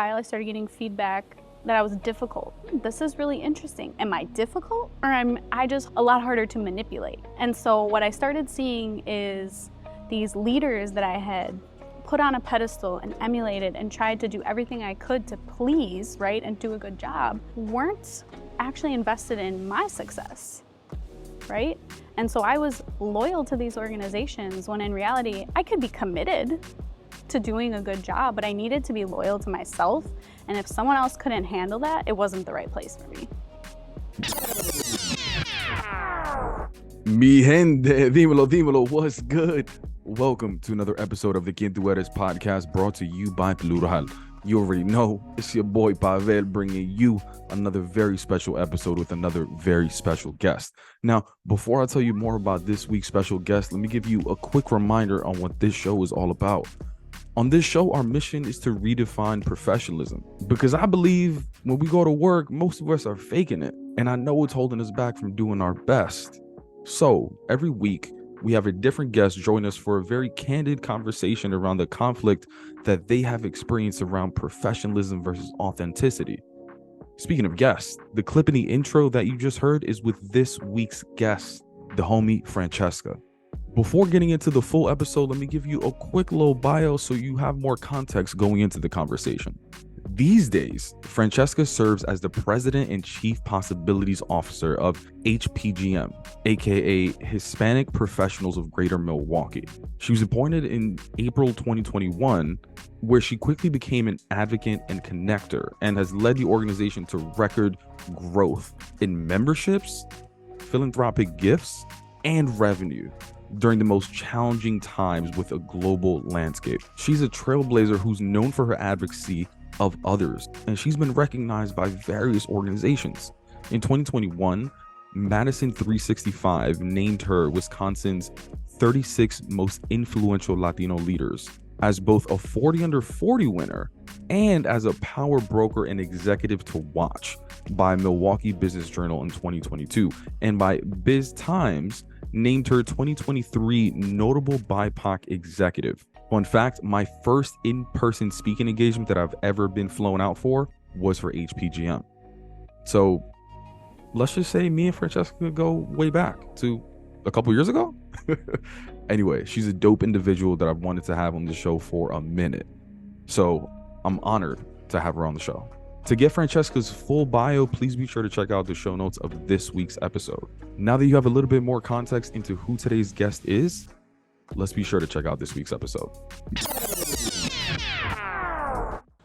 I started getting feedback that I was difficult. This is really interesting. Am I difficult, or am I just a lot harder to manipulate? And so what I started seeing is these leaders that I had put on a pedestal and emulated and tried to do everything I could to please, right, and do a good job, weren't actually invested in my success, right? And so I was loyal to these organizations when in reality, I could be committed to doing a good job, but I needed to be loyal to myself. And if someone else couldn't handle that, it wasn't the right place for me. Mi gente, dímelo, what's good? Welcome to another episode of the Quién, Eres podcast, brought to you by Plural. You already know, it's your boy Pavel bringing you another very special episode with another very special guest. Now, before I tell you more about this week's special guest, let me give you a quick reminder on what this show is all about. On this show, our mission is to redefine professionalism, because I believe when we go to work, most of us are faking it, and I know it's holding us back from doing our best. So every week, we have a different guest join us for a very candid conversation around the conflict that they have experienced around professionalism versus authenticity. Speaking of guests, the clip in the intro that you just heard is with this week's guest, the homie Francesca. Before getting into the full episode, let me give you a quick little bio so you have more context going into the conversation. These days, Francesca serves as the President and Chief Possibilities Officer of HPGM, aka Hispanic Professionals of Greater Milwaukee. She was appointed in April 2021, where she quickly became an advocate and connector and has led the organization to record growth in memberships, philanthropic gifts, and revenue during the most challenging times with a global landscape. She's a trailblazer who's known for her advocacy of others, and she's been recognized by various organizations. In 2021, Madison 365 named her Wisconsin's 36 most influential Latino leaders, as both a 40 under 40 winner and as a power broker and executive to watch by Milwaukee Business Journal in 2022, and by Biz Times named her 2023 Notable BIPOC Executive. Fun fact, my first in-person speaking engagement that I've ever been flown out for was for HPGM. So let's just say me and Francesca go way back to a couple years ago. Anyway, she's a dope individual that I've wanted to have on the show for a minute. So I'm honored to have her on the show. To get Francesca's full bio, please be sure to check out the show notes of this week's episode. Now that you have a little bit more context into who today's guest is, let's be sure to check out this week's episode.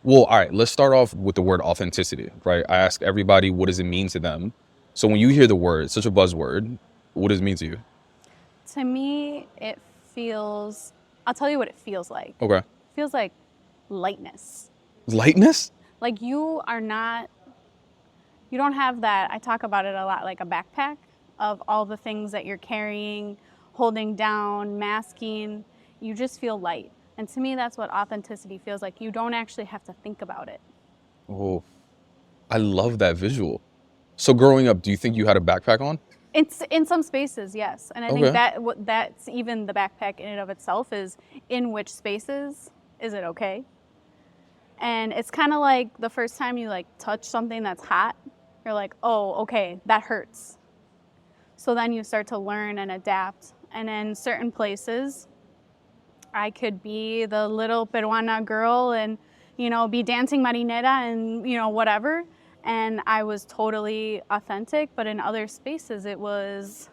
Well, all right, let's start off with the word authenticity, right? I ask everybody, what does it mean to them? So when you hear the word, such a buzzword, what does it mean to you? To me, it feels, I'll tell you what it feels like. Okay. It feels like lightness. Lightness? Like you don't have that, I talk about it a lot, like a backpack of all the things that you're carrying, holding down, masking. You just feel light. And to me, that's what authenticity feels like. You don't actually have to think about it. Oh, I love that visual. So growing up, do you think you had a backpack on? It's in some spaces, yes. And I Okay. think that's even the backpack in and of itself is in which spaces is it okay? And it's kind of like the first time you like touch something that's hot, you're like, oh, okay, that hurts. So then you start to learn and adapt. And in certain places, I could be the little Peruana girl and, be dancing marinera and, whatever. And I was totally authentic. But in other spaces, it was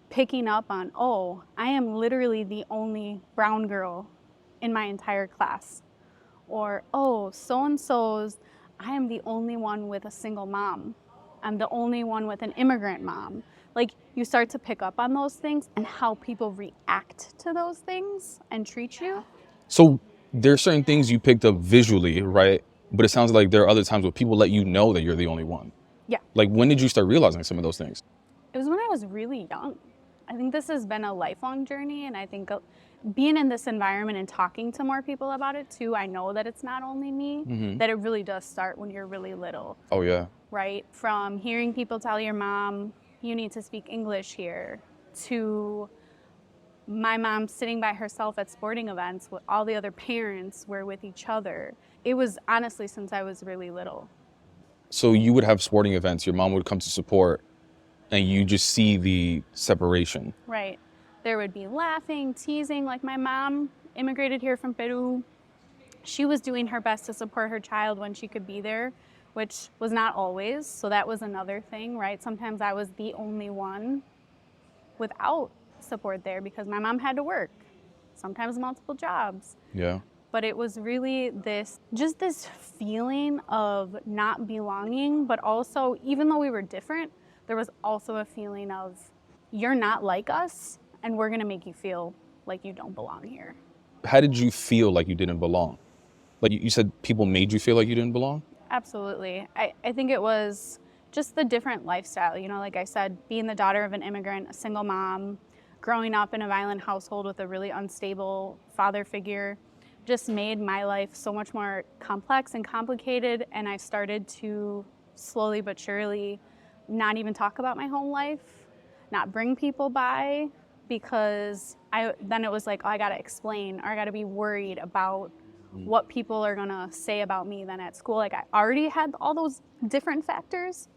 picking up on, oh, I am literally the only brown girl in my entire class. Or, oh, so-and-so's, I am the only one with a single mom. I'm the only one with an immigrant mom. Like, you start to pick up on those things and how people react to those things and treat you. So there's certain things you picked up visually, right? But it sounds like there are other times where people let you know that you're the only one. Yeah. Like, when did you start realizing some of those things? It was when I was really young. I think this has been a lifelong journey, and I think being in this environment and talking to more people about it too, I know that it's not only me, that it really does start when you're really little. Oh, yeah. Right? From hearing people tell your mom, you need to speak English here, to my mom sitting by herself at sporting events with all the other parents were with each other. It was honestly since I was really little. So you would have sporting events, your mom would come to support, and you just see the separation. Right. There would be laughing, teasing. Like my mom immigrated here from Peru. She was doing her best to support her child when she could be there, which was not always. So that was another thing, right? Sometimes I was the only one without support there because my mom had to work, sometimes multiple jobs. Yeah. But it was really this feeling of not belonging, but also, even though we were different, there was also a feeling of, you're not like us, and we're gonna make you feel like you don't belong here. How did you feel like you didn't belong? Like you said people made you feel like you didn't belong? Absolutely. I think it was just the different lifestyle. You know, like I said, being the daughter of an immigrant, a single mom, growing up in a violent household with a really unstable father figure, just made my life so much more complex and complicated. And I started to slowly but surely not even talk about my home life, not bring people by, because then it was like, oh, I gotta explain, or I gotta be worried about what people are gonna say about me then at school. Like I already had all those different factors.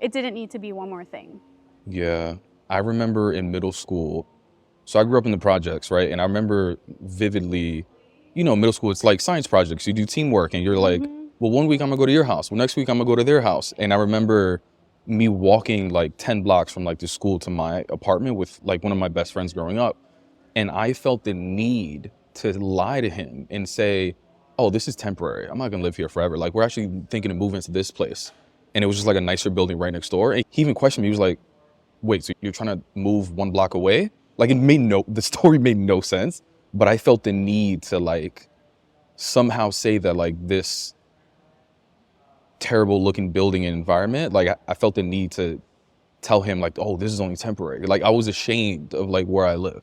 It didn't need to be one more thing. Yeah. I remember in middle school, so I grew up in the projects, right? And I remember vividly, you know, middle school, it's like science projects. You do teamwork and you're like, well, one week I'm gonna go to your house. Well, next week I'm gonna go to their house. And I remember me walking like 10 blocks from like the school to my apartment with like one of my best friends growing up. And I felt the need to lie to him and say, oh, this is temporary. I'm not gonna live here forever. Like we're actually thinking of moving to this place. And it was just like a nicer building right next door. And he even questioned me. He was like, wait, so you're trying to move 1 block away? Like the story made no sense, but I felt the need to like somehow say that like this terrible looking building and environment, like I felt the need to tell him like, oh, this is only temporary. Like I was ashamed of like where I live.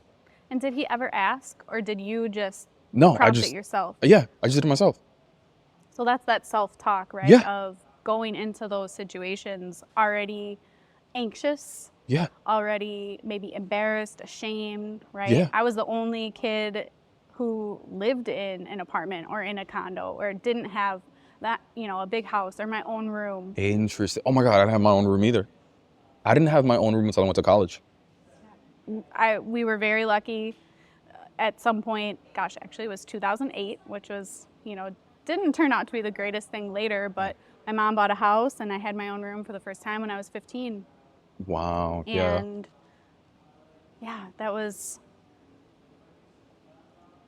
And did he ever ask, or did you just No, prompt it yourself? Yeah, I just did it myself. So that's that self-talk, right? Yeah. Of going into those situations already anxious. Yeah. Already maybe embarrassed, ashamed, right? Yeah. I was the only kid who lived in an apartment or in a condo or didn't have that, you know, a big house or my own room. Interesting. Oh my God, I didn't have my own room either. I didn't have my own room until I went to college. We were very lucky at some point, gosh, actually it was 2008, which was, you know, didn't turn out to be the greatest thing later, but my mom bought a house and I had my own room for the first time when I was 15. Wow. Yeah. And yeah, that was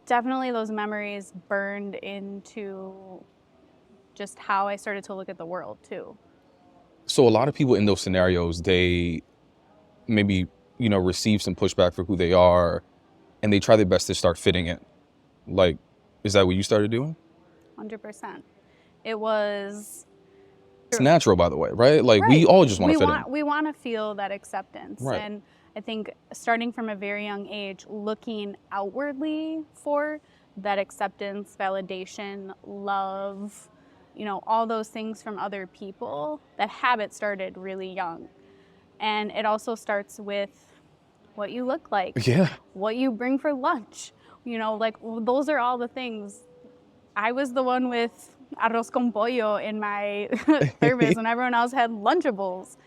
definitely, those memories burned into just how I started to look at the world too. So a lot of people in those scenarios, they maybe, you know, receive some pushback for who they are and they try their best to start fitting in. Like, is that what you started doing? 100%. It was... It's natural, by the way, right? Like right. We all just want to fit in. We want to feel that acceptance. Right. And I think starting from a very young age, looking outwardly for that acceptance, validation, love, you know, all those things from other people, that habit started really young. And it also starts with what you look like, yeah, what you bring for lunch, you know, like those are all the things. I was the one with arroz con pollo in my thermos when everyone else had Lunchables.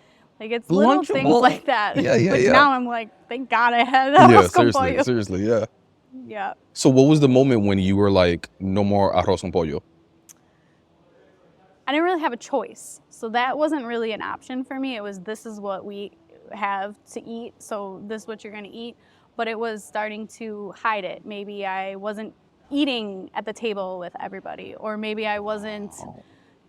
Like it's little things like that. Yeah. Now I'm like, thank God I had arroz con pollo. Seriously, yeah. Yeah. So what was the moment when you were like, no more arroz con pollo? I didn't really have a choice. So that wasn't really an option for me. It was, this is what we have to eat, so this is what you're gonna eat. But it was starting to hide it. Maybe I wasn't eating at the table with everybody, or maybe I wasn't,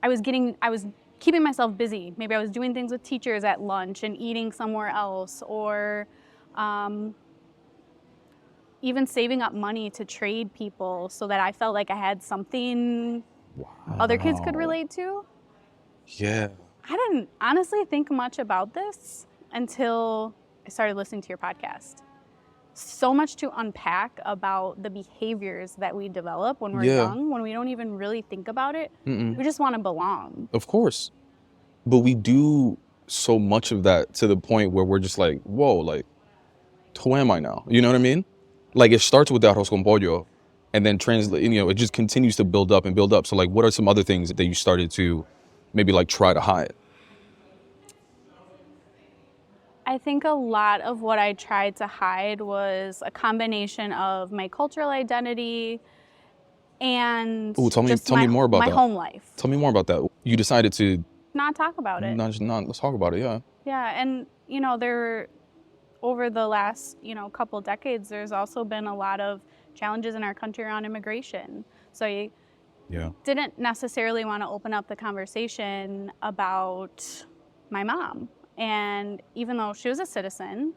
I was keeping myself busy. Maybe I was doing things with teachers at lunch and eating somewhere else, or even saving up money to trade people so that I felt like I had something other kids could relate to. Yeah. I didn't honestly think much about this until I started listening to your podcast. So much to unpack about the behaviors that we develop when we're young, when we don't even really think about it. We just want to belong. Of course. But we do so much of that to the point where we're just like, whoa, like, who am I now? You know what I mean? Like, it starts with the arroz con pollo, and then translate, it just continues to build up and build up. So like, what are some other things that you started to maybe like try to hide? I think a lot of what I tried to hide was a combination of my cultural identity and Oh, tell just me more about my that. home life. Tell me more about that. You decided to Not talk about it. let's talk about it. Yeah. Yeah, and over the last, couple decades, there's also been a lot of challenges in our country around immigration. So I didn't necessarily want to open up the conversation about my mom. And even though she was a citizen,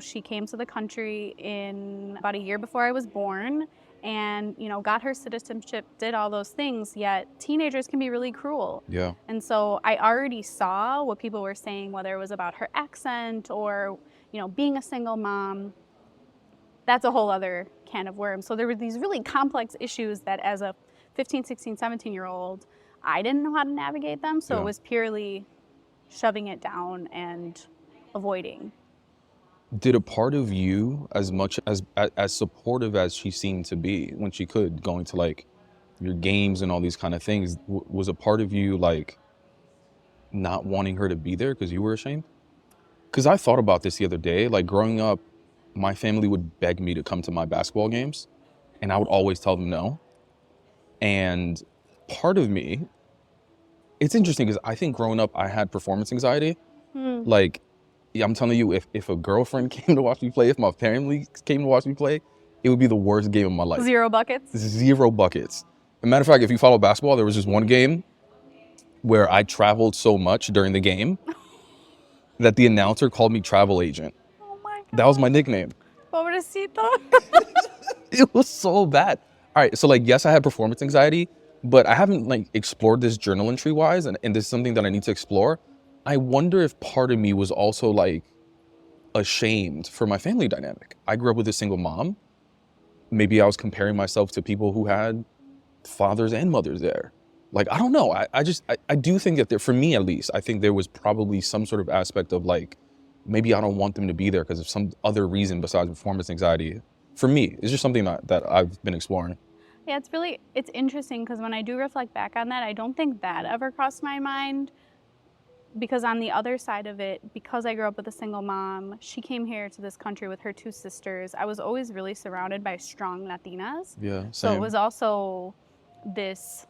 she came to the country in about a year before I was born and, got her citizenship, did all those things, yet teenagers can be really cruel. Yeah. And so I already saw what people were saying, whether it was about her accent or, being a single mom. That's a whole other can of worms. So there were these really complex issues that as a 15, 16, 17-year-old, I didn't know how to navigate them. So it was purely shoving it down and avoiding. Did a part of you, as much as supportive as she seemed to be when she could, going to like your games and all these kind of things, was a part of you like not wanting her to be there because you were ashamed? Because I thought about this the other day. Like growing up, my family would beg me to come to my basketball games, and I would always tell them no. And part of me, it's interesting because I think growing up, I had performance anxiety. Like, I'm telling you, if a girlfriend came to watch me play, if my family came to watch me play, it would be the worst game of my life. 0 buckets? 0 buckets. As a matter of fact, if you follow basketball, there was just one game where I traveled so much during the game that the announcer called me travel agent. Oh my God. That was my nickname. Pobrecito. It was so bad. All right, so like, yes, I had performance anxiety, but I haven't like explored this journal entry wise, and this is something that I need to explore. I wonder if part of me was also like ashamed for my family dynamic. I grew up with a single mom. Maybe I was comparing myself to people who had fathers and mothers there. Like, I don't know. I do think that there, for me at least, I think there was probably some sort of aspect of like, maybe I don't want them to be there because of some other reason besides performance anxiety. For me, it's just something that I've been exploring. Yeah, it's interesting because when I do reflect back on that, I don't think that ever crossed my mind. Because on the other side of it, because I grew up with a single mom, she came here to this country with her 2 sisters. I was always really surrounded by strong Latinas. Yeah, same. So it was also this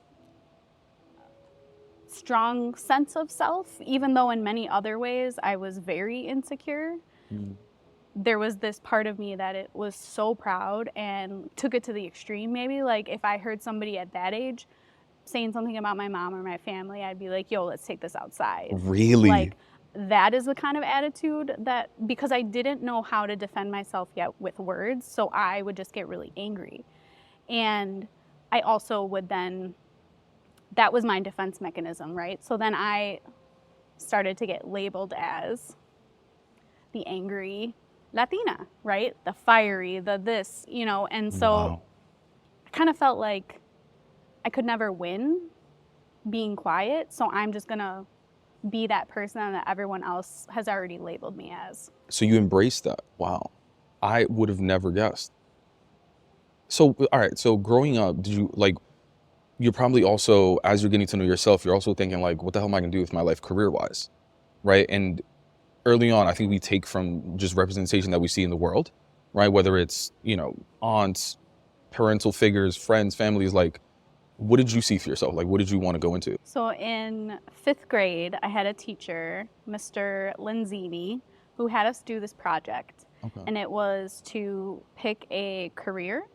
strong sense of self, even though in many other ways I was very insecure. There was this part of me that it was so proud and took it to the extreme maybe. Like if I heard somebody at that age saying something about my mom or my family, I'd be like, yo, let's take this outside. Really? Like that is the kind of attitude that, because I didn't know how to defend myself yet with words, so I would just get really angry. And I also would then, that was my defense mechanism, right? So then I started to get labeled as the angry Latina, right? The fiery, the this, and so I kind of felt like I could never win being quiet, so I'm just gonna be that person that everyone else has already labeled me as. So you embraced that. Wow. I would have never guessed. So, all right, so growing up, did you like, you're probably also, as you're getting to know yourself, you're also thinking like, what the hell am I gonna do with my life career-wise, right? And early on, I think we take from just representation that we see in the world, right? Whether it's, aunts, parental figures, friends, families, like, what did you see for yourself? Like, what did you want to go into? So in 5th grade, I had a teacher, Mr. Lenzini, who had us do this project. Okay. And it was to pick a career,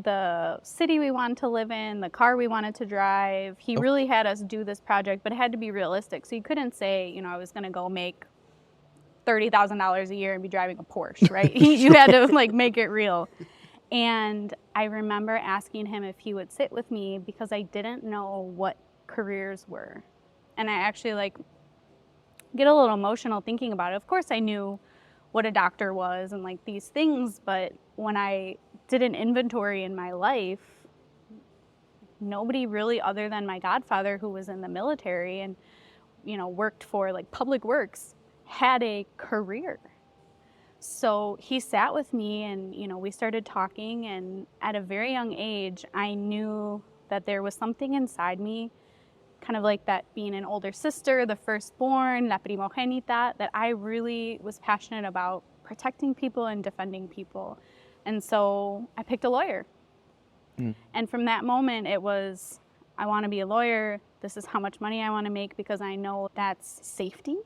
the city we wanted to live in, the car we wanted to drive. He really had us do this project, but it had to be realistic. So you couldn't say, I was going to go make $30,000 a year and be driving a Porsche, right? You had to like make it real. And I remember asking him if he would sit with me because I didn't know what careers were. And I actually like get a little emotional thinking about it. Of course I knew what a doctor was and like these things, but when I did an inventory in my life, nobody really other than my godfather who was in the military and, worked for like public works had a career. So he sat with me and, we started talking, and at a very young age, I knew that there was something inside me, kind of like that being an older sister, the firstborn, la primogenita, that I really was passionate about protecting people and defending people. And so I picked a lawyer. And from that moment, it was, I want to be a lawyer. This is how much money I want to make because I know that's safety.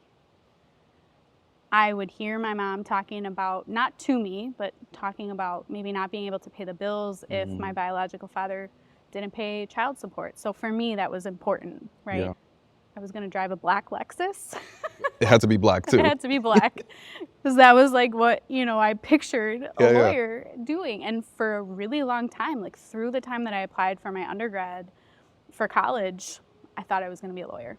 I would hear my mom talking about, not to me, but talking about maybe not being able to pay the bills if my biological father didn't pay child support. So for me, that was important, right? Yeah. I was going to drive a black Lexus. It had to be black too. It had to be black because that was like what, I pictured a lawyer doing. And for a really long time, like through the time that I applied for my undergrad for college, I thought I was going to be a lawyer.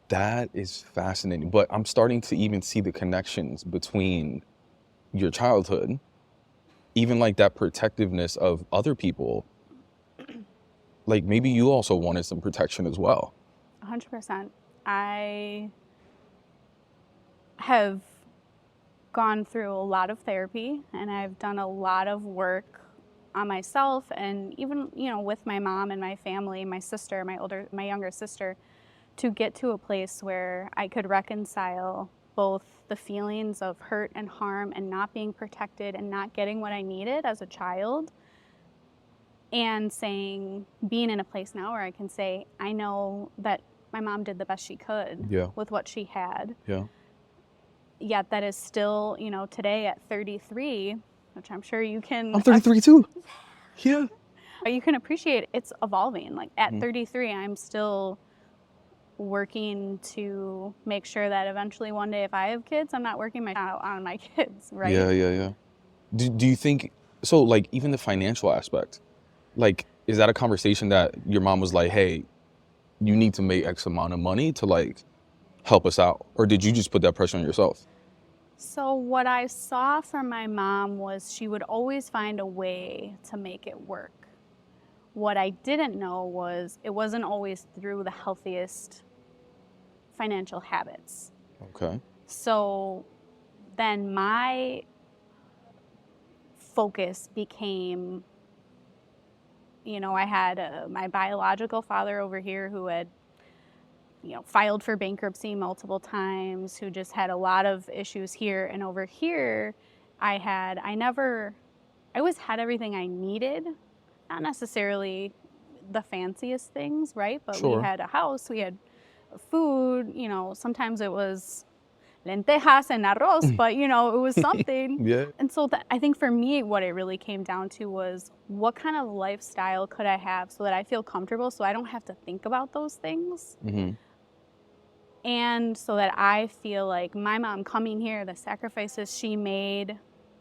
That is fascinating. But I'm starting to even see the connections between your childhood, even like that protectiveness of other people. Like maybe you also wanted some protection as well. 100%. I have gone through a lot of therapy, and I've done a lot of work on myself, and even, with my mom and my family, my sister, my younger sister, to get to a place where I could reconcile both the feelings of hurt and harm and not being protected and not getting what I needed as a child, and being in a place now where I can say, I know that my mom did the best she could with what she had. Yeah. Yet that is still, today at 33, which I'm sure you can. I'm 33 too. Yeah. You can appreciate it's evolving. Like at 33, I'm still working to make sure that eventually one day if I have kids, I'm not working on my kids, right? Yeah. Do you think, so like even the financial aspect, like is that a conversation that your mom was like, hey, you need to make X amount of money to like help us out? Or did you just put that pressure on yourself? So what I saw from my mom was she would always find a way to make it work. What I didn't know was it wasn't always through the healthiest financial habits. Okay. So then my focus became, I had my biological father over here who had, filed for bankruptcy multiple times, who just had a lot of issues here. And over here, I always had everything I needed, not necessarily the fanciest things, right? But we had a house, we had food, sometimes it was lentejas and arroz, but it was something. Yeah. And so I think for me, what it really came down to was what kind of lifestyle could I have so that I feel comfortable, so I don't have to think about those things. And so that I feel like my mom coming here, the sacrifices she made,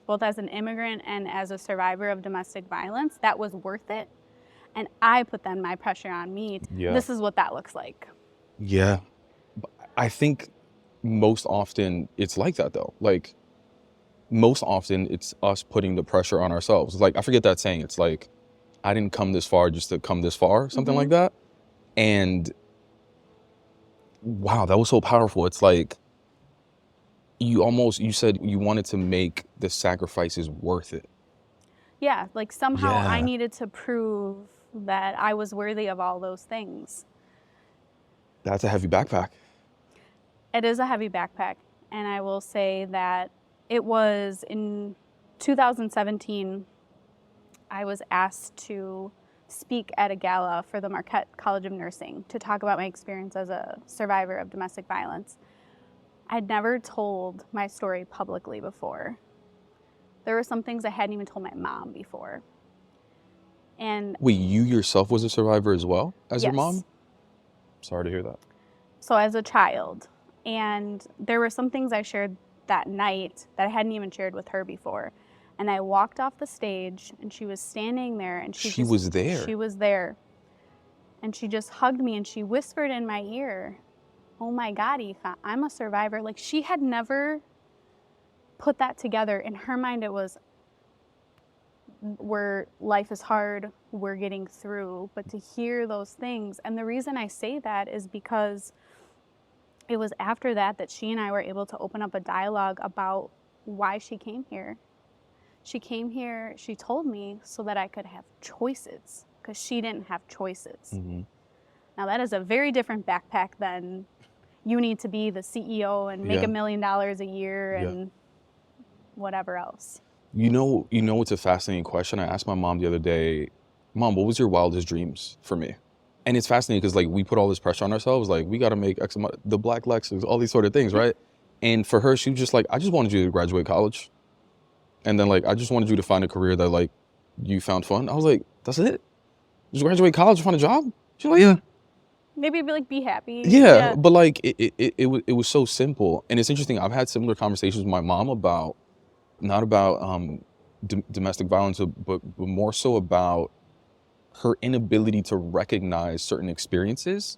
both as an immigrant and as a survivor of domestic violence, that was worth it. And I put then my pressure on me. This is what that looks like. Yeah. I think most often it's like that though. Like most often it's us putting the pressure on ourselves. Like I forget that saying. It's like, I didn't come this far just to come this far, something like that. And wow, that was so powerful. It's like you said you wanted to make the sacrifices worth it. Yeah, like somehow I needed to prove that I was worthy of all those things. That's a heavy backpack. It is a heavy backpack. And I will say that it was in 2017, I was asked to speak at a gala for the Marquette College of Nursing to talk about my experience as a survivor of domestic violence. I'd never told my story publicly before. There were some things I hadn't even told my mom before. And wait, you yourself was a survivor as well as your Yes. mom? Sorry to hear that. So as a child, and there were some things I shared that night that I hadn't even shared with her before. And I walked off the stage and she was standing there and She was there. She was there. And she just hugged me and she whispered in my ear, "Oh my God, hija, I'm a survivor." Like she had never put that together. In her mind, it was, life is hard, we're getting through. But to hear those things, and the reason I say that is because it was after that she and I were able to open up a dialogue about why she came here. She came here, she told me, so that I could have choices, because she didn't have choices. Mm-hmm. Now, that is a very different backpack than you need to be the CEO and make $1 million a year and whatever else. You know, it's a fascinating question. I asked my mom the other day, Mom, what was your wildest dreams for me? And it's fascinating because, like, we put all this pressure on ourselves. Like, we got to make X amount, the black Lexus, all these sort of things, right? And for her, she was just like, I just wanted you to graduate college. And then, like, I just wanted you to find a career that, like, you found fun. I was like, that's it? Just graduate college, find a job? She's like, yeah. Maybe be happy. Yeah, but, like, it was so simple. And it's interesting. I've had similar conversations with my mom about, not about domestic violence, but more so about her inability to recognize certain experiences.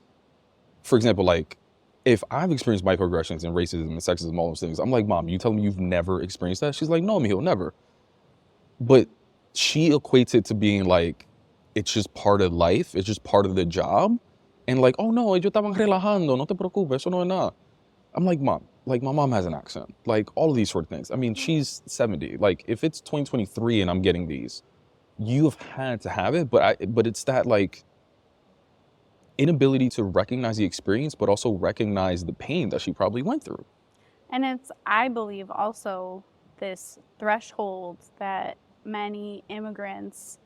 For example, like, if I've experienced microaggressions and racism and sexism, all those things, I'm like, Mom, you telling me you've never experienced that? She's like, no, mijo, never. But she equates it to being like, it's just part of life. It's just part of the job. And like, oh no, ellos estaban relajando, no te preocupes, eso no es nada. I'm like, Mom, like, my mom has an accent. Like, all of these sort of things. I mean, she's 70. Like, if it's 2023 and I'm getting these, you have had to have it, but it's that, like, inability to recognize the experience, but also recognize the pain that she probably went through. And it's, I believe, also this threshold that many immigrants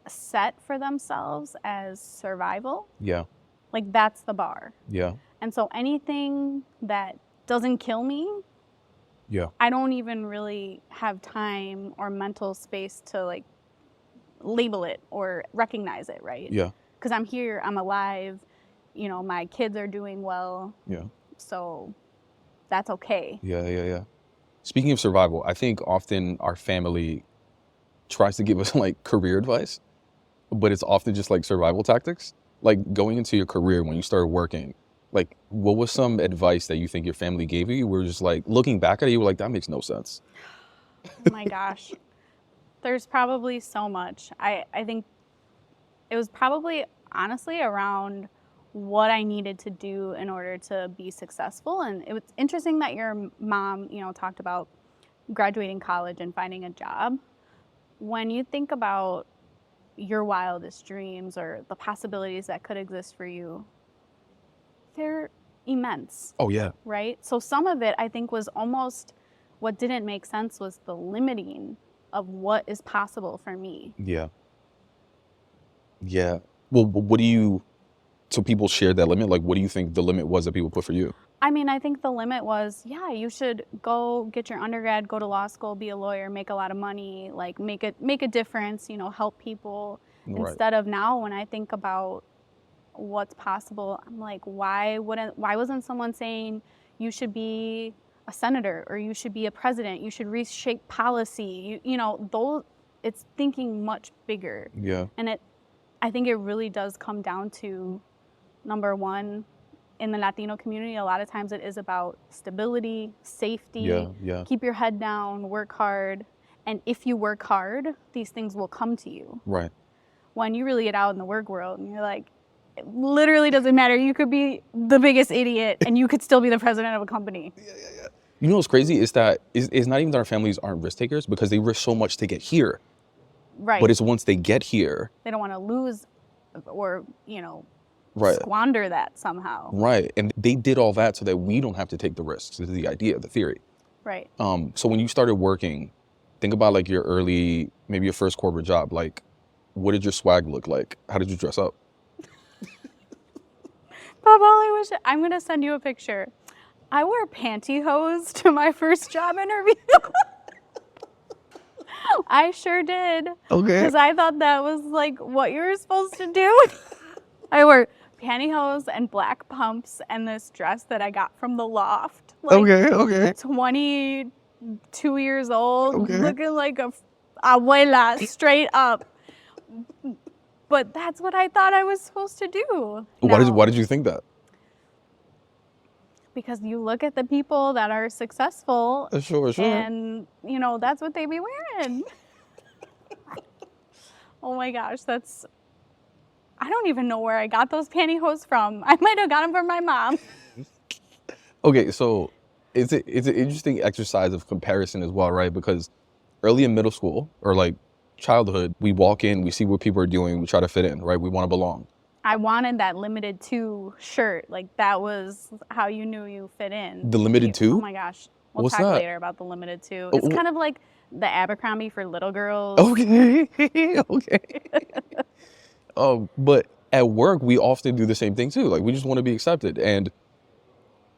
set for themselves as survival. Yeah. Like, that's the bar. Yeah. And so anything that doesn't kill me, I don't even really have time or mental space to, like, label it or recognize it, right? Yeah. Because I'm here, I'm alive, you know, my kids are doing well. Yeah. So that's okay. Yeah. Speaking of survival, I think often our family tries to give us, like, career advice, but it's often just, like, survival tactics. Like, going into your career when you started working, like, what was some advice that you think your family gave you? We're just like, looking back at it, you were like, that makes no sense. Oh my gosh. There's probably so much. I think it was probably, honestly, around what I needed to do in order to be successful. And it was interesting that your mom, you know, talked about graduating college and finding a job. When you think about your wildest dreams or the possibilities that could exist for you, they're immense. Oh, yeah. Right? So some of it, I think, was almost, what didn't make sense was the limiting of what is possible for me. Yeah. Well, what do you, so people share that limit? Like, what do you think the limit was that people put for you? I mean, I think the limit was, you should go get your undergrad, go to law school, be a lawyer, make a lot of money, like, make a difference, you know, help people. Right. Instead of now, when I think about what's possible, I'm like, why wasn't someone saying you should be a senator or you should be a president, you should reshape policy, you know, it's thinking much bigger. Yeah. And I think it really does come down to, number one, in the Latino community, a lot of times it is about stability, safety, keep your head down, work hard. And if you work hard, these things will come to you. Right. When you really get out in the work world and you're like, it literally doesn't matter. You could be the biggest idiot and you could still be the president of a company. Yeah. You know what's crazy is that it's not even that our families aren't risk takers, because they risk so much to get here. Right. But it's once they get here, they don't want to lose or, you know, right, squander that somehow. Right. And they did all that so that we don't have to take the risks. This is the idea, the theory. Right. So when you started working, think about, like, your early, maybe your first corporate job. Like, what did your swag look like? How did you dress up? Papa, I'm going to send you a picture. I wore pantyhose to my first job interview. I sure did. Okay. Because I thought that was, like, what you were supposed to do. I wore pantyhose and black pumps and this dress that I got from the loft. Like, Okay. 22 years old, looking like a abuela, straight up. But that's what I thought I was supposed to do. Why did you think that? Because you look at the people that are successful, Sure. and, you know, that's what they be wearing. Oh my gosh, I don't even know where I got those pantyhose from. I might have got them from my mom. Okay, so it's an interesting exercise of comparison as well, right? Because early in middle school or like childhood, we walk in, we see what people are doing, we try to fit in, right? We want to belong. I wanted that limited 2 shirt. Like, that was how you knew you fit in. The limited 2? Oh my gosh. We'll What's talk that? later about the limited 2. Oh, It's kind of like the Abercrombie for little girls. okay, okay. But at work, we often do the same thing too. Like, we just want to be accepted. And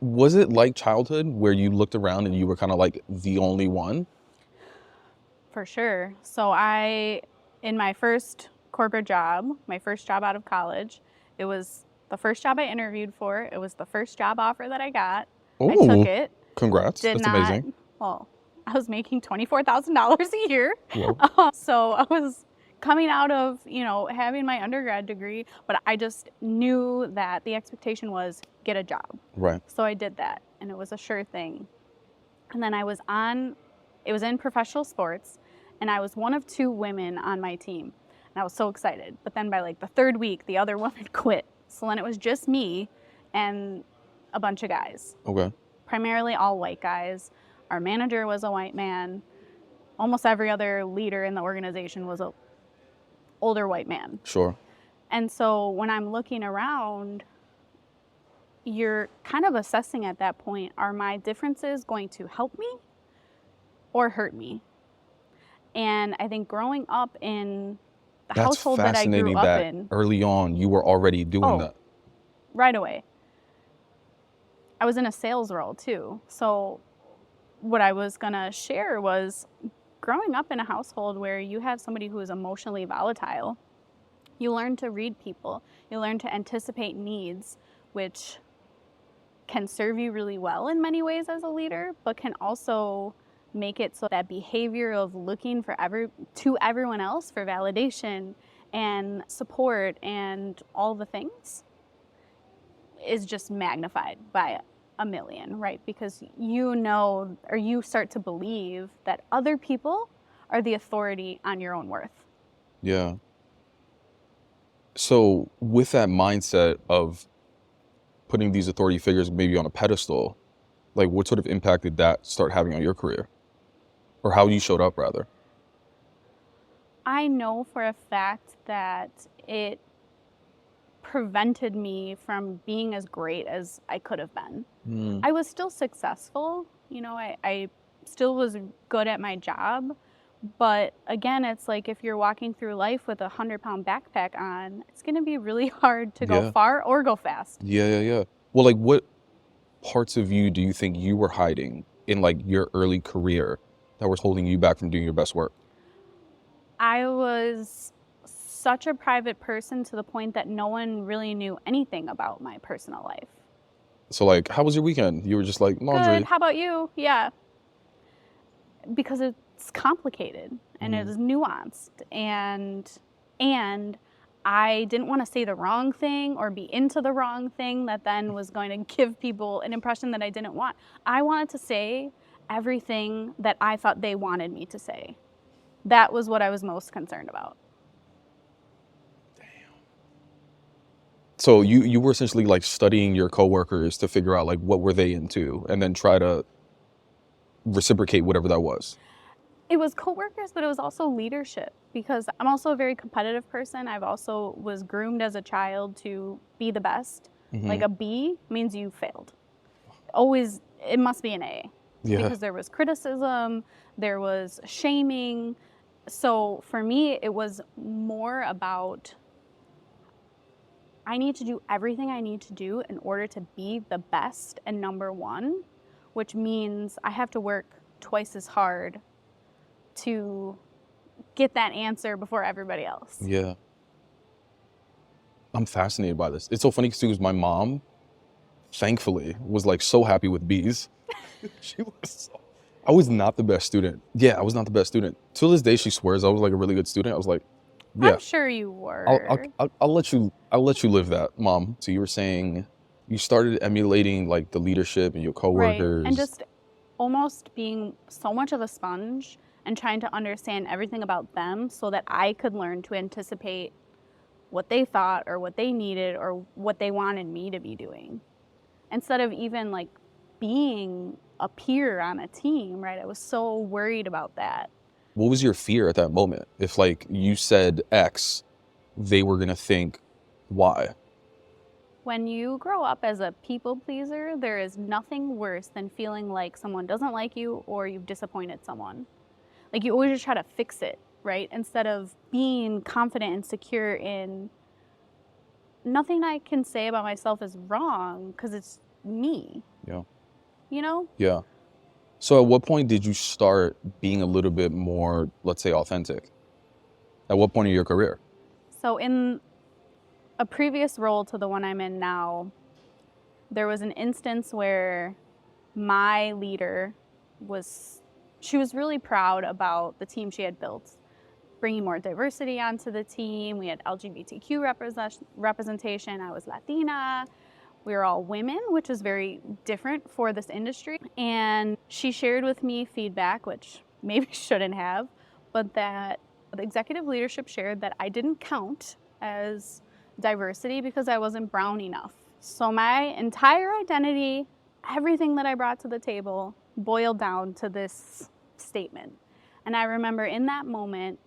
was it like childhood where you looked around and you were kind of like the only one? For sure. So in my first corporate job, my first job out of college, it was the first job I interviewed for. It was the first job offer that I got. I took it. Congrats. That's amazing. Well, I was making $24,000 a year. Whoa. So I was coming out of, having my undergrad degree, but I just knew that the expectation was get a job. Right. So I did that, and it was a sure thing. And then it was in professional sports, and I was one of 2 women on my team. And I was so excited. But then by like the 3rd week, the other woman quit. So then it was just me and a bunch of guys. Okay. Primarily all white guys. Our manager was a white man. Almost every other leader in the organization was a older white man. Sure. And so when I'm looking around, you're kind of assessing at that point, are my differences going to help me or hurt me? And I think growing up in the household that I grew up in, early on you were already doing that. Right away. I was in a sales role too. So what I was going to share was growing up in a household where you have somebody who is emotionally volatile. You learn to read people. You learn to anticipate needs, which can serve you really well in many ways as a leader, but can also make it so that behavior of looking to everyone else for validation and support and all the things is just magnified by a million, right? Because you start to believe that other people are the authority on your own worth. Yeah. So with that mindset of putting these authority figures maybe on a pedestal, like what sort of impact did that start having on your career? Or how you showed up, rather? I know for a fact that it prevented me from being as great as I could have been. I was still successful. I still was good at my job. But again, it's like if you're walking through life with a 100-pound backpack on, it's going to be really hard to go far or go fast. Yeah. Well, like what parts of you do you think you were hiding in like your early career that was holding you back from doing your best work? I was such a private person to the point that no one really knew anything about my personal life. So like, how was your weekend? You were just like, laundry. Good. How about you? Yeah. Because it's complicated and it is nuanced, and I didn't want to say the wrong thing or be into the wrong thing that then was going to give people an impression that I didn't want. I wanted to say everything that I thought they wanted me to say. That was what I was most concerned about. Damn. So you were essentially like studying your coworkers to figure out like what were they into and then try to reciprocate whatever that was. It was coworkers, but it was also leadership, because I'm also a very competitive person. I've also was groomed as a child to be the best. Like a B means you failed. Always, it must be an A. Yeah. Because there was criticism, there was shaming. So for me, it was more about I need to do everything I need to do in order to be the best and number one, which means I have to work twice as hard to get that answer before everybody else. Yeah. I'm fascinated by this. It's so funny because my mom, thankfully, was like so happy with B's. I was not the best student. Yeah, I was not the best student. To this day, she swears I was like a really good student. I was like, yeah. I'm sure you were. I'll let you live that, Mom. So you were saying you started emulating like the leadership and your coworkers. Right. And just almost being so much of a sponge and trying to understand everything about them so that I could learn to anticipate what they thought or what they needed or what they wanted me to be doing. Instead of even like being a peer on a team, right? I was so worried about that. What was your fear at that moment? If like you said X, they were gonna think Y. When you grow up as a people pleaser, there is nothing worse than feeling like someone doesn't like you or you've disappointed someone. Like you always just try to fix it, right? Instead of being confident and secure in nothing I can say about myself is wrong because it's me, Yeah. you know? Yeah. So at what point did you start being a little bit more, let's say, authentic? At what point in your career? So in a previous role to the one I'm in now, there was an instance where my leader she was really proud about the team she had built, bringing more diversity onto the team. We had LGBTQ representation. I was Latina. We were all women, which is very different for this industry. And she shared with me feedback, which maybe shouldn't have, but that the executive leadership shared that I didn't count as diversity because I wasn't brown enough. So my entire identity, everything that I brought to the table, boiled down to this statement. And I remember in that moment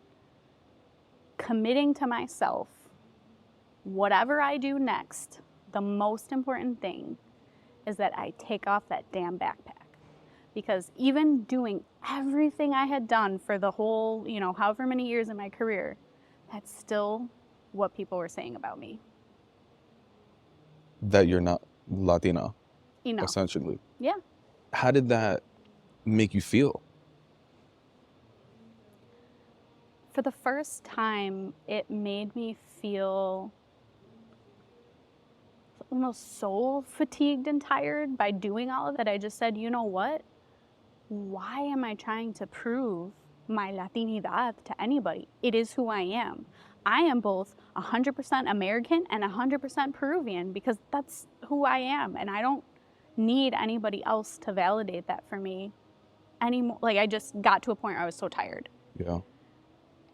committing to myself, whatever I do next, the most important thing is that I take off that damn backpack. Because even doing everything I had done for the whole, however many years in my career, that's still what people were saying about me. That you're not Latina, Enough. essentially. Yeah. How did that make you feel? For the first time, it made me feel almost so fatigued and tired by doing all of that. I just said, you know what? Why am I trying to prove my Latinidad to anybody? It is who I am. I am both 100% American and 100% Peruvian because that's who I am. And I don't need anybody else to validate that for me anymore. Like I just got to a point where I was so tired. Yeah.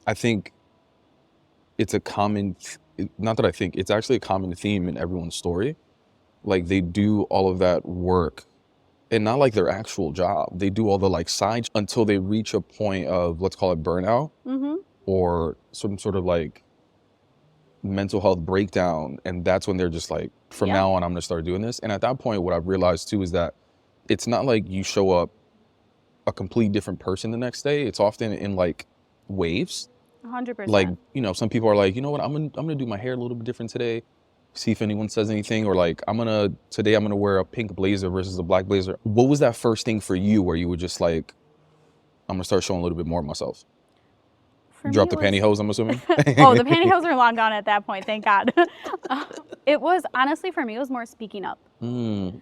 I think it's a common, not that I think, it's actually a common theme in everyone's story. Like they do all of that work and not like their actual job. They do all the like side until they reach a point of, let's call it burnout or some sort of like mental health breakdown. And that's when they're just like, from now on, I'm gonna start doing this. And at that point, what I've realized too is that it's not like you show up a complete different person the next day. It's often in like waves. 100%. Like, some people are like, you know what, I'm gonna do my hair a little bit different today, see if anyone says anything, or like today I'm gonna wear a pink blazer versus a black blazer. What was that first thing for you where you were just like, I'm gonna start showing a little bit more of myself? Drop the pantyhose, I'm assuming. Oh, the pantyhose are long gone at that point, thank God. It was honestly for me, it was more speaking up. I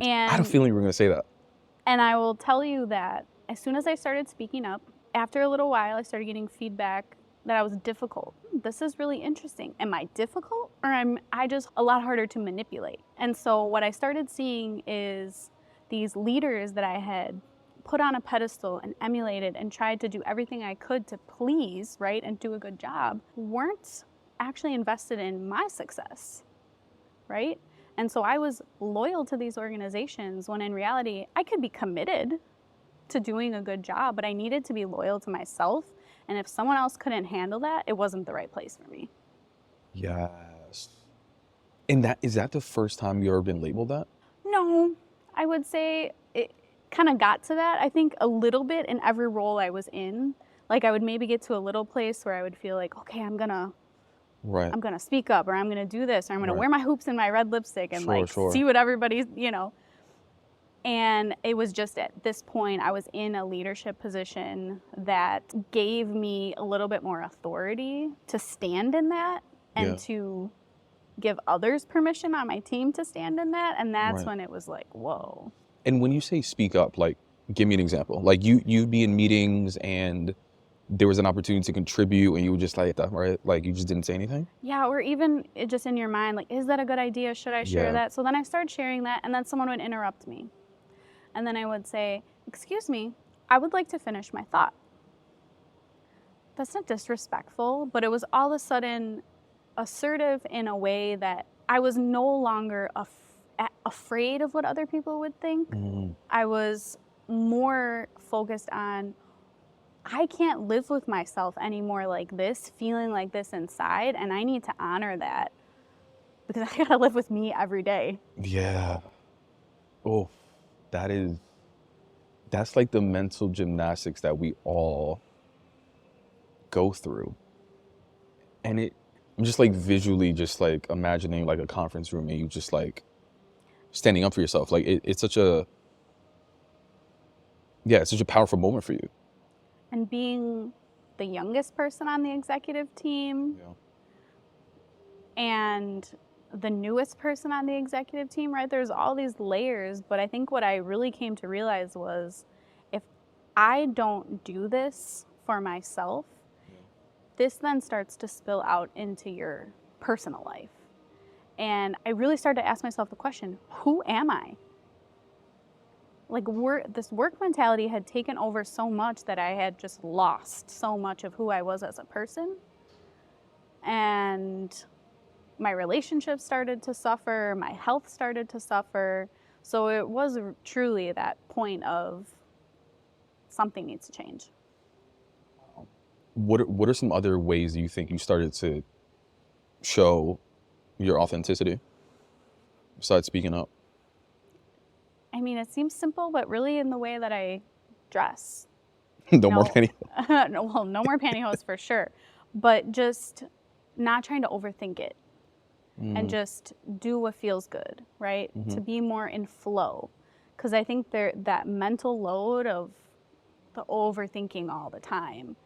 had a feeling you were gonna say that. And I will tell you that as soon as I started speaking up, after a little while, I started getting feedback that I was difficult. This is really interesting. Am I difficult or am I just a lot harder to manipulate? And so what I started seeing is these leaders that I had put on a pedestal and emulated and tried to do everything I could to please, right, and do a good job, weren't actually invested in my success, right? And so I was loyal to these organizations when in reality, I could be committed to doing a good job, but I needed to be loyal to myself. And if someone else couldn't handle that, it wasn't the right place for me. Yes. And is that the first time you ever been labeled that? No, I would say it kind of got to that. I think a little bit in every role I was in. Like I would maybe get to a little place where I would feel like, okay, I'm gonna speak up, or I'm gonna do this, or I'm gonna wear my hoops and my red lipstick and see what everybody's, And it was just at this point, I was in a leadership position that gave me a little bit more authority to stand in that and to give others permission on my team to stand in that. And that's when it was like, whoa. And when you say speak up, like, give me an example. Like you'd be in meetings and there was an opportunity to contribute and you would just like, right? Like you just didn't say anything? Yeah, or even just in your mind, like, is that a good idea? Should I share that? So then I started sharing that and then someone would interrupt me. And then I would say, excuse me, I would like to finish my thought. That's not disrespectful, but it was all of a sudden assertive in a way that I was no longer afraid of what other people would think. I was more focused on, I can't live with myself anymore like this, feeling like this inside, and I need to honor that because I gotta live with me every day. Yeah. Oh, that's like the mental gymnastics that we all go through. And I'm just like visually just like imagining like a conference room and you just like standing up for yourself. Like it's such a powerful moment for you. And being the youngest person on the executive team and the newest person on the executive team, right? There's all these layers, but I think what I really came to realize was if I don't do this for myself, this then starts to spill out into your personal life. And I really started to ask myself the question, who am I? Like this work mentality had taken over so much that I had just lost so much of who I was as a person. And my relationships started to suffer, my health started to suffer. So it was truly that point of something needs to change. What are some other ways you think you started to show your authenticity besides speaking up? I mean, it seems simple, but really in the way that I dress. No more pantyhose. No more pantyhose for sure. But just not trying to overthink it and just do what feels good, right? To be more in flow. Because I think that mental load of the overthinking all the time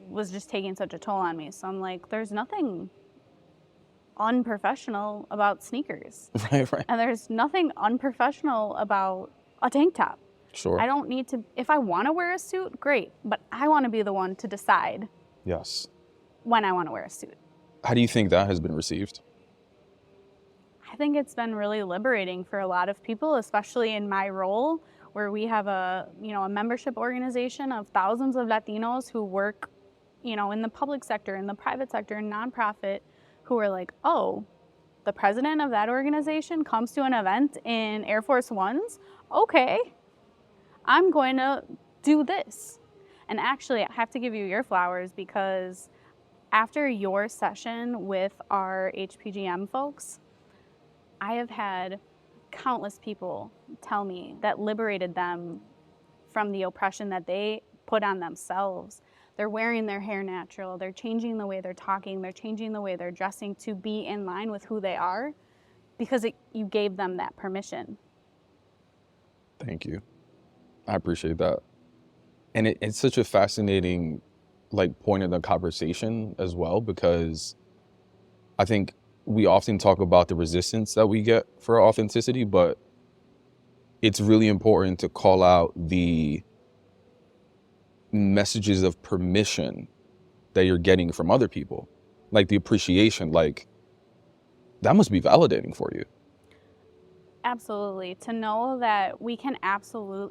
was just taking such a toll on me. So I'm like, there's nothing unprofessional about sneakers. Right. And there's nothing unprofessional about a tank top. Sure. I don't need to, if I want to wear a suit, great, but I want to be the one to decide when I want to wear a suit. How do you think that has been received? I think it's been really liberating for a lot of people, especially in my role where we have a membership organization of thousands of Latinos who work, in the public sector, in the private sector, in nonprofit, who are like, oh, the president of that organization comes to an event in Air Force Ones? Okay, I'm going to do this. And actually, I have to give you your flowers because after your session with our HPGM folks, I have had countless people tell me that liberated them from the oppression that they put on themselves. They're wearing their hair natural, they're changing the way they're talking, they're changing the way they're dressing to be in line with who they are because you gave them that permission. Thank you. I appreciate that. And it's such a fascinating point in the conversation as well, because I think we often talk about the resistance that we get for authenticity, but it's really important to call out the messages of permission that you're getting from other people, like the appreciation, that must be validating for you. Absolutely. To know that we can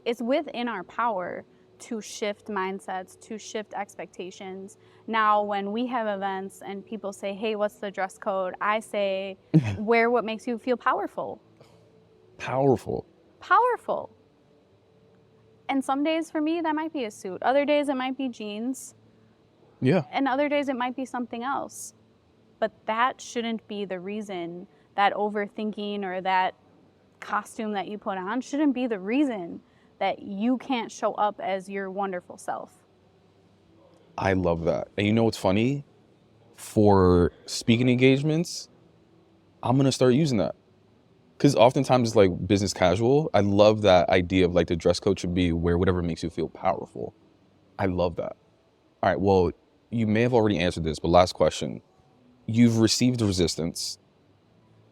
it's within our power to shift mindsets, to shift expectations. Now, when we have events and people say, hey, what's the dress code? I say, wear what makes you feel powerful. Powerful. And some days for me, that might be a suit. Other days it might be jeans. Yeah. And other days it might be something else. But that shouldn't be the reason, that overthinking or that costume that you put on shouldn't be the reason that you can't show up as your wonderful self. I love that. And you know what's funny? For speaking engagements, I'm going to start using that. Because oftentimes it's like business casual. I love that idea of the dress code should be wear whatever makes you feel powerful. I love that. All right, well, you may have already answered this, but last question. You've received resistance.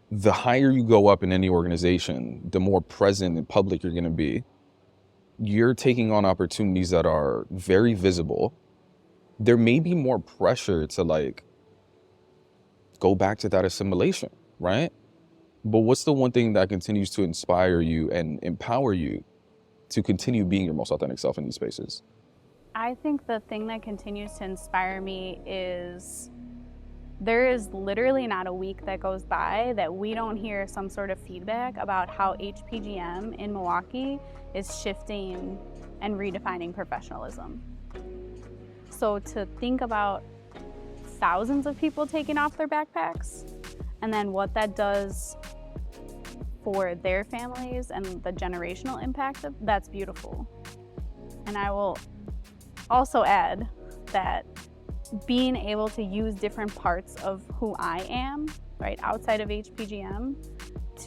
The higher you go up in any organization, the more present and public you're going to be. You're taking on opportunities that are very visible. There may be more pressure to go back to that assimilation, right? But what's the one thing that continues to inspire you and empower you to continue being your most authentic self in these spaces? I think the thing that continues to inspire me is there is literally not a week that goes by that we don't hear some sort of feedback about how HPGM in Milwaukee is shifting and redefining professionalism. So to think about thousands of people taking off their backpacks and then what that does for their families and the generational impact, that's beautiful. And I will also add that being able to use different parts of who I am, right, outside of HPGM,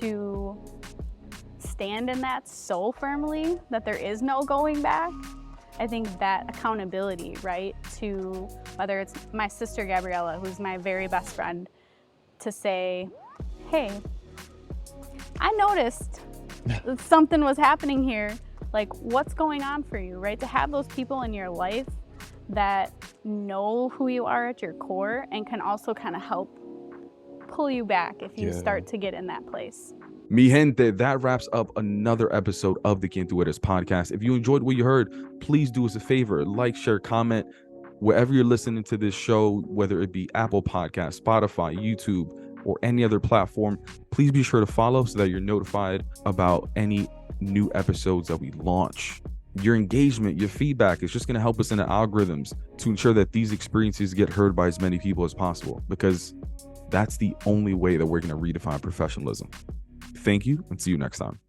to stand in that so firmly that there is no going back. I think that accountability, right, to whether it's my sister Gabriella, who's my very best friend, to say, hey, I noticed something was happening here. Like, what's going on for you, right? To have those people in your life that know who you are at your core and can also kind of help pull you back if you start to get in that place. Mi gente, that wraps up another episode of the Quién, Eres podcast. If you enjoyed what you heard, please do us a favor, like, share, comment, wherever you're listening to this show, whether it be Apple Podcasts, Spotify, YouTube, or any other platform. Please be sure to follow so that you're notified about any new episodes that we launch. Your engagement, your feedback is just going to help us in the algorithms to ensure that these experiences get heard by as many people as possible, because that's the only way that we're going to redefine professionalism. Thank you, and see you next time.